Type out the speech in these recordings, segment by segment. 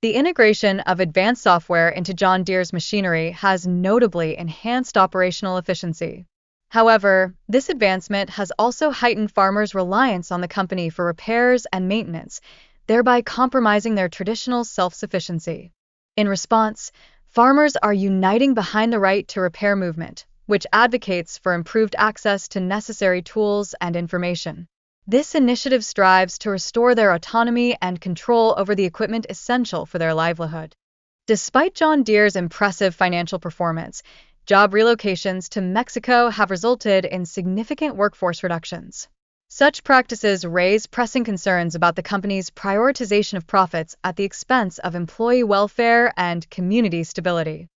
The integration of advanced software into John Deere's machinery has notably enhanced operational efficiency. However, this advancement has also heightened farmers' reliance on the company for repairs and maintenance, thereby compromising their traditional self-sufficiency. In response, farmers are uniting behind the right to repair movement, which advocates for improved access to necessary tools and information. This initiative strives to restore their autonomy and control over the equipment essential for their livelihood. Despite John Deere's impressive financial performance, job relocations to Mexico have resulted in significant workforce reductions. Such practices raise pressing concerns about the company's prioritization of profits at the expense of employee welfare and community stability.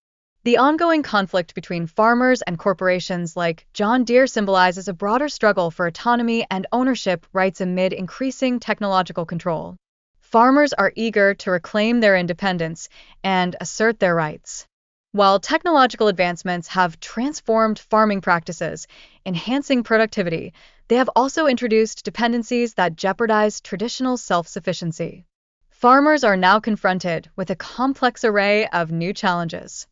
The ongoing conflict between farmers and corporations like John Deere symbolizes a broader struggle for autonomy and ownership rights amid increasing technological control. Farmers are eager to reclaim their independence and assert their rights. While technological advancements have transformed farming practices, enhancing productivity, they have also introduced dependencies that jeopardize traditional self-sufficiency. Farmers are now confronted with a complex array of new challenges.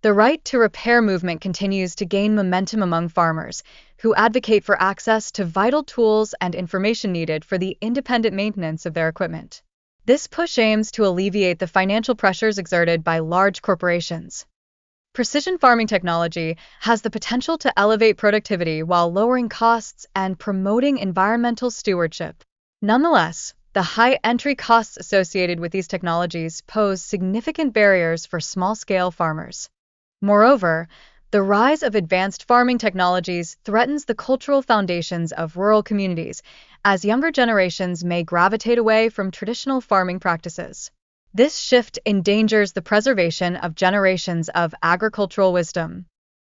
The right to repair movement continues to gain momentum among farmers, who advocate for access to vital tools and information needed for the independent maintenance of their equipment. This push aims to alleviate the financial pressures exerted by large corporations. Precision farming technology has the potential to elevate productivity while lowering costs and promoting environmental stewardship. Nonetheless, the high entry costs associated with these technologies pose significant barriers for small-scale farmers. Moreover, the rise of advanced farming technologies threatens the cultural foundations of rural communities, as younger generations may gravitate away from traditional farming practices. This shift endangers the preservation of generations of agricultural wisdom.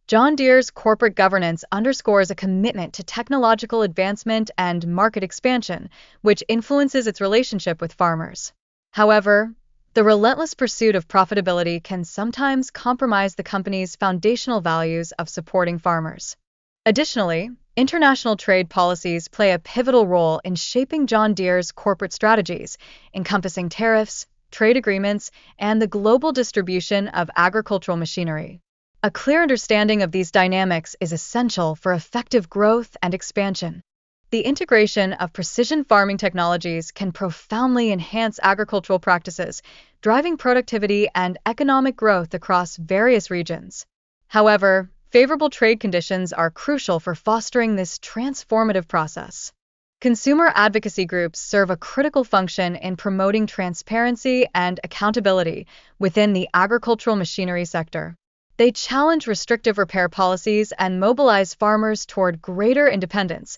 John Deere's corporate governance underscores a commitment to technological advancement and market expansion, which influences its relationship with farmers. However, the relentless pursuit of profitability can sometimes compromise the company's foundational values of supporting farmers. Additionally, international trade policies play a pivotal role in shaping John Deere's corporate strategies, encompassing tariffs, trade agreements, and the global distribution of agricultural machinery. A clear understanding of these dynamics is essential for effective growth and expansion. The integration of precision farming technologies can profoundly enhance agricultural practices, driving productivity and economic growth across various regions. However, favorable trade conditions are crucial for fostering this transformative process. Consumer advocacy groups serve a critical function in promoting transparency and accountability within the agricultural machinery sector. They challenge restrictive repair policies and mobilize farmers toward greater independence,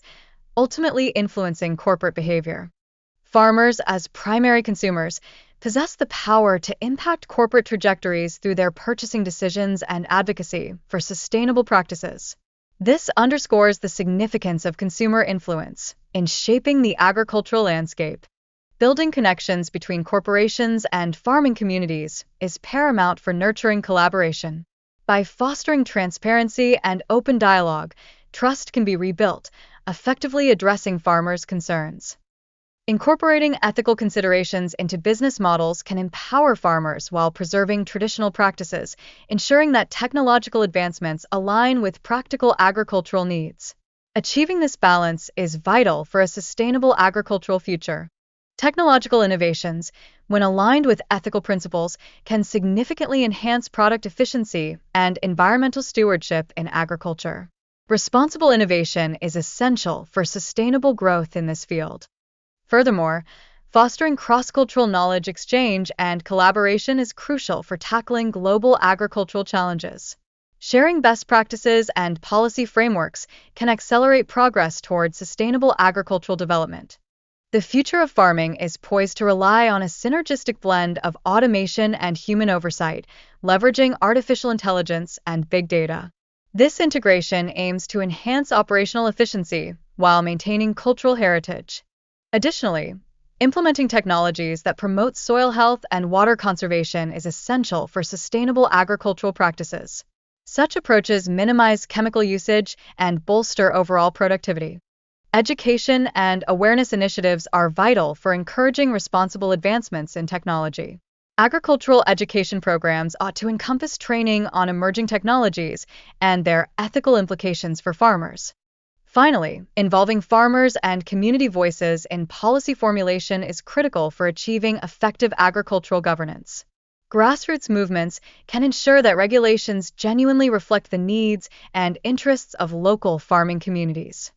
ultimately influencing corporate behavior. Farmers, as primary consumers, possess the power to impact corporate trajectories through their purchasing decisions and advocacy for sustainable practices. This underscores the significance of consumer influence in shaping the agricultural landscape. Building connections between corporations and farming communities is paramount for nurturing collaboration. By fostering transparency and open dialogue, trust can be rebuilt, effectively addressing farmers' concerns. Incorporating ethical considerations into business models can empower farmers while preserving traditional practices, ensuring that technological advancements align with practical agricultural needs. Achieving this balance is vital for a sustainable agricultural future. Technological innovations, when aligned with ethical principles, can significantly enhance product efficiency and environmental stewardship in agriculture. Responsible innovation is essential for sustainable growth in this field. Furthermore, fostering cross-cultural knowledge exchange and collaboration is crucial for tackling global agricultural challenges. Sharing best practices and policy frameworks can accelerate progress toward sustainable agricultural development. The future of farming is poised to rely on a synergistic blend of automation and human oversight, leveraging artificial intelligence and big data. This integration aims to enhance operational efficiency while maintaining cultural heritage. Additionally, implementing technologies that promote soil health and water conservation is essential for sustainable agricultural practices. Such approaches minimize chemical usage and bolster overall productivity. Education and awareness initiatives are vital for encouraging responsible advancements in technology. Agricultural education programs ought to encompass training on emerging technologies and their ethical implications for farmers. Finally, involving farmers and community voices in policy formulation is critical for achieving effective agricultural governance. Grassroots movements can ensure that regulations genuinely reflect the needs and interests of local farming communities.